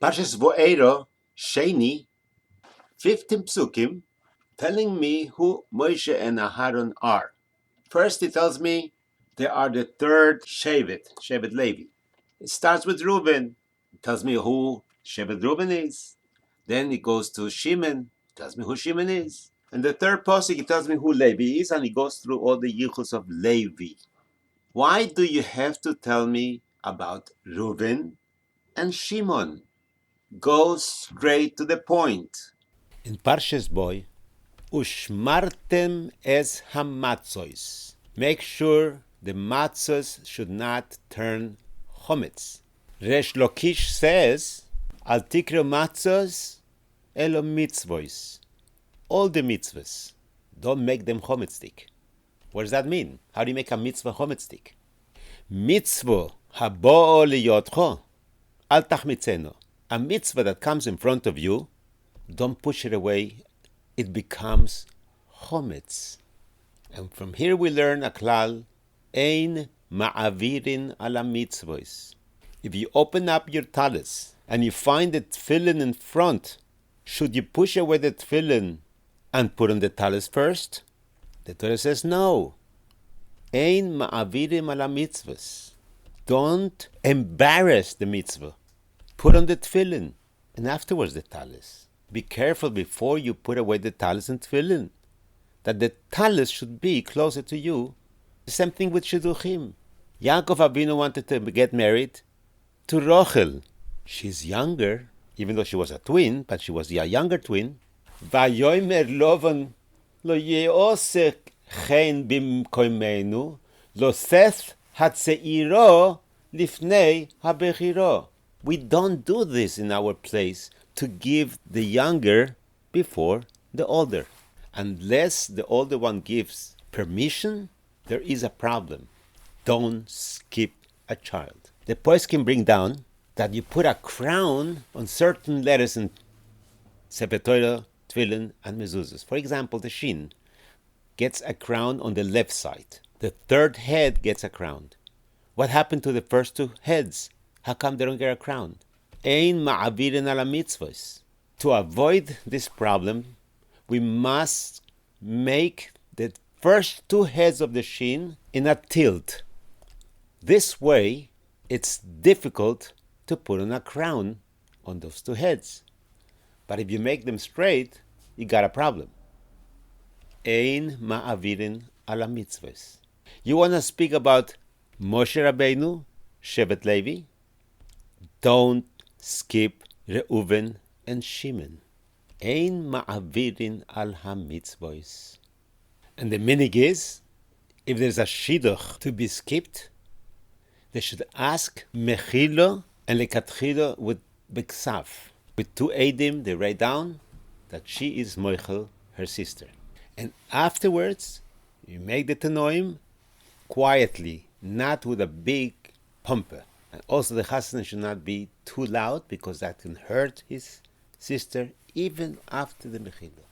Pashas Vo'ero, Sheni, 15 psukim, telling me who Moshe and Aharon are. First, he tells me they are the third Shevet Levi. It starts with Reuben. It tells me who Shevet Reuben is. Then it goes to Shimon. It tells me who Shimon is. And the third pasuk, it tells me who Levi is, and it goes through all the yichus of Levi. Why do you have to tell me about Reuben and Shimon? Go straight to the point. In Parshas Boy, Ushmartem es hamatzos. Make sure the matzos should not turn chometz. Resh Lakish says, Al tikro matzos elo mitzvos. All the mitzvahs, don't make them chometzdik. What does that mean? How do you make a mitzvah chometzdik? Mitzvah habo liyotcho al tachmitzeno. A mitzvah that comes in front of you, don't push it away. It becomes chometz. And from here we learn a klal, ein maavirin ala mitzvos. If you open up your talis and you find the tefillin in front, should you push away the tefillin and put on the talis first? The Torah says no. Ein maavirim ala mitzvos. Don't embarrass the mitzvah. Put on the tefillin and afterwards the talis. Be careful before you put away the talis and tefillin, that the talis should be closer to you. The same thing with shiduchim. Yaakov Avinu wanted to get married to Rochel. She's younger, even though she was a twin, but she was a younger twin. Vayomer Lovan lo yeosek chen bimkoimenu lo seth hatzeiro lifnei habechiro. We don't do this in our place to give the younger before the older. Unless the older one gives permission, there is a problem. Don't skip a child. The poskim bring down that you put a crown on certain letters in Sefer Torah, Tefillin, and Mezuzahs. For example, the Shin gets a crown on the left side. The third head gets a crown. What happened to the first two heads? How come they don't get a crown? Ein ma'avirin ala mitzvos. To avoid this problem, we must make the first two heads of the shin in a tilt. This way, it's difficult to put on a crown on those two heads. But if you make them straight, you got a problem. Ein ma'avirin ala mitzvos. You want to speak about Moshe Rabbeinu, Shevet Levi? Don't skip Reuven and Shimon. Ein ma'avirin al ha-mitzvos. And the minig is, if there's a shidduch to be skipped, they should ask mechilo and lekatchilo with beksav. With two edim, they write down that she is moichel, her sister. And afterwards, you make the tanoim quietly, not with a big pumper. And also the chassan should not be too loud because that can hurt his sister even after the mechila.